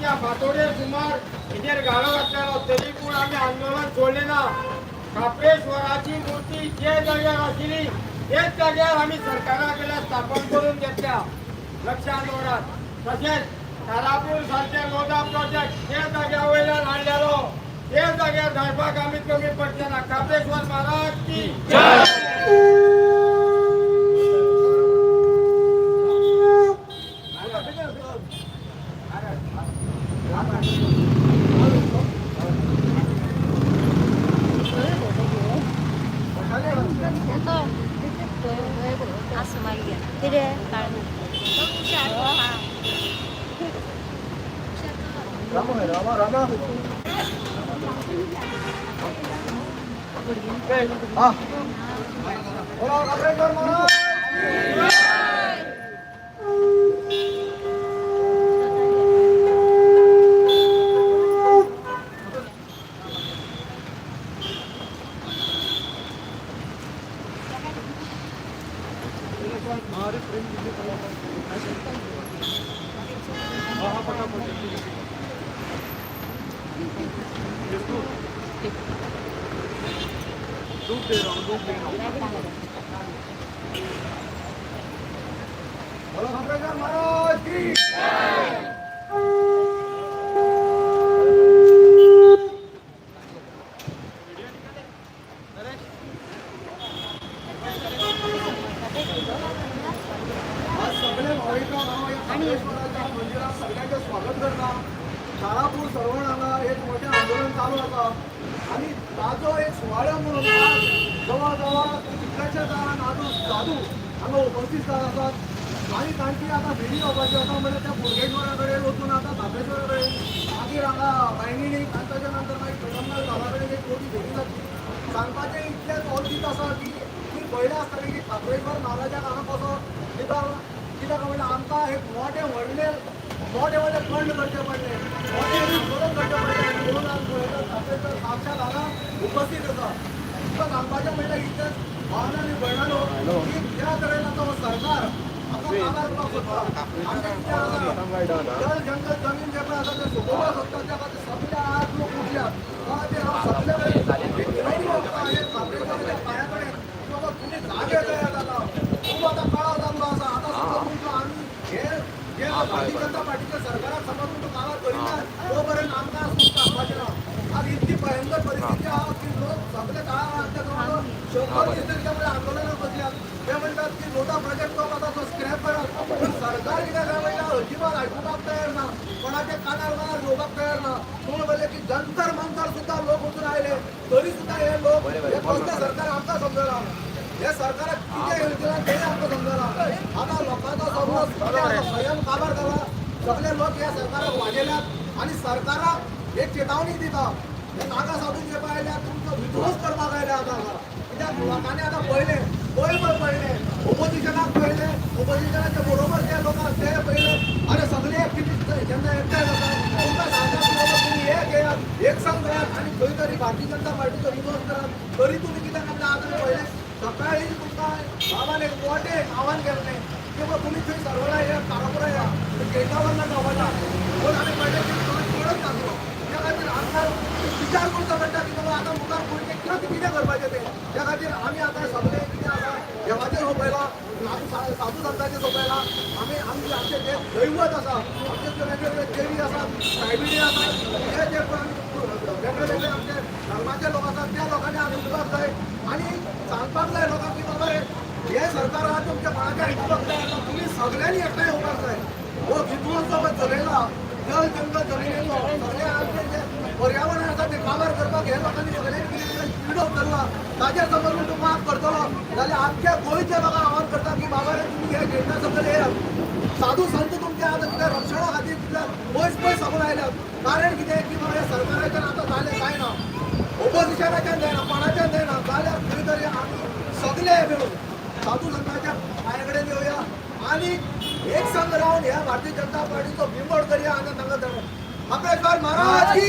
आमच्या फातोडे सुमार कितेर गाळो घातलेलो तरी पूण आमी आंदोलन सोडले ना। काप्रेश्वराची मूर्ती जे जाग्यार आशिल्ली तेच जाग्यार आमी सरकारा कडल्यान स्थापन करून घेतल्या। लक्षांत दवरात। तशेंच तारापूर सारखे लोधा प्रोजेक्ट जे जाग्या वयल्यान हाडलेलो ते जाग्यार धाडपाक आमी कमी पडचे ना। काप्रेश्वर महाराज की जय। तारापूर सर्वणाला एक मोठे आंदोलन चालू होतं आणि ताजो एक सुवाळो म्हणून जवळजवळ तिकडच्या जादू हांगा उपस्थित जात आसात आणि तांची आता भेटी घेवपाची आसा म्हणजे त्या बोडगेश्वरा कडेन वचून आता धापेश्वरा कडेन मागीर हांगा बायणीक आनी ताच्या नंतर मागीर पेडमनाथ घाला कडेन एक मोठी भेटी जातली। सांगपाचें इतलेंच ओर्जीत आसा की पयलें आसतलें की काप्रेश्वर महाराजाक हांगा कसो कित्याक म्हणल्यार आमकां एक मोठे खंड करचे पडले मोठे आंदोलन करचे पडले आनी म्हणून आज पळयता काप्रेश्वर साक्षात हांगा उपस्थित आसा। तुका सांगपाचें म्हणल्यार इतलेंच भावनांनी भयणलो की ज्या तरेन आतां हो सरकार आमकां काबार करपाक सोदता आमचें कितें आसा जल जंगल जमीन जे पळय आसा तें सोदोवपाक सोदता त्या खातीर सगळे आज लोक उठल्यात त्या खातीर हांव सगळे कडेन एक विनवणी करता हे काप्रेश्वराच्या पांया कडेन की बाबा तुमी जागे तयार जाता खूब आतां कळाव जाल्लो आसा आतां सुद्दां तुमचो आमी हे भारतीय जनता पार्टीच्या सरकाराक समज तुमचो काबार करिना तो पर्यंत आमकां सुद्दां सांगपाचें ना। आज इतली भयंकर परिस्थिती आहा की लोक सगळे जवळ 100 दीस तरी त्या आंदोलनाक बसल्यात। ते म्हणटात की लोटा प्रोजेक्ट तो आतां तो स्क्रॅप करात पूण सरकार कितें काय म्हणटा अजिबात आयकुपाक तयार ना कोणाचे कानार घेवपाक तयार ना। पूण म्हणलें की जंतर मंतर सुद्दां लोक वचून आयले तरी सुद्दां हे लोक हे कसलें सरकार आमकां समजना हे सरकाराक कितें योजना तें आमकां समजना। आतां लोकांचो सगळो स्वयं काबार जाला सगळे लोक ह्या सरकाराक वाजेल्यात आनी सरकाराक एक चेतावणी दिता हे नागा साधू जे पळय आयल्यात तुमचो विध्वंस करपाक आयले आतां कित्याक लोकांनी आतां पळयले ओपोजिशनाक पळयले ओपोजिशनाच्या बरोबर जे लोक आसा ते पळयले आनी सगळे एक्टिविस्ट जेन्ना एकठांय जातात तुमकां सांगतात की बाबा तुमी हे घेयात एक संघ घेयात आनी खंय तरी भारतीय जनता पार्टीचो विध्वंस करात तरी तुमी कित्याक आपल्या आतां पळयलें सकाळी तुमकां बाबान एक मोठें आव्हान केल्लें की बाबा तुमी थंय सर्वला या तारापुरा या केकावरना गांवांना पूण आमी पळयलें की तुमी पळत नासलो त्या खातीर आमकां विचार करचो पडटा की बाबा आतां मुखार फुडें कितें करपाचें तें त्या खातीर आमी आतां सगळे कितें आसा देवाचेर सोंपयला साधू संतांचेर सोंपयला आमचें जे दैवत आसा आमचे जे वेगवेगळे देवी आसात सायबिणी आसात हे जे वेगवेगळे आमचे धर्माचे लोक आसात त्या लोकांनी आमी उलोवपाक जाय आनी सांगपाक जाय लोकांक की बाबा हे सरकार आहा तुमच्या कोणाचें आयकुपाक जाय ना तुमी सगळ्यांनी एकठांय येवपाक जाय। हो विध्वंस जो चलयला जल जंगल जमिनीचो सगळे आमचे जे पर्यावरण आसा तें काबार करपाक हे लोकांनी सगळ्यांनी विरोध केला ताचेर समज तूं माफ करतलो जाल्यार आमच्या गोंयच्या लोकांक आव्हान करता की बाबा रे तुमी हे घेतला सकयल येयात साधू संत तुमच्या आतां कितें रक्षणा खातीर कितें पयस सागून आयल्यात कारण कितें की बाबा हे सरकाराच्यान आतां जालें कांय ना ओपोजिशनाच्यान जायना कोणाच्यान जायना जाल्यार खंय तरी आमी सगळे मेळून साधू संतांच्या पांया कडेन येवया आनी एक संघ रावन ह्या भारतीय जनता पार्टीचो बिमोड करया आनी तांकां काप्रेश्वर महाराज की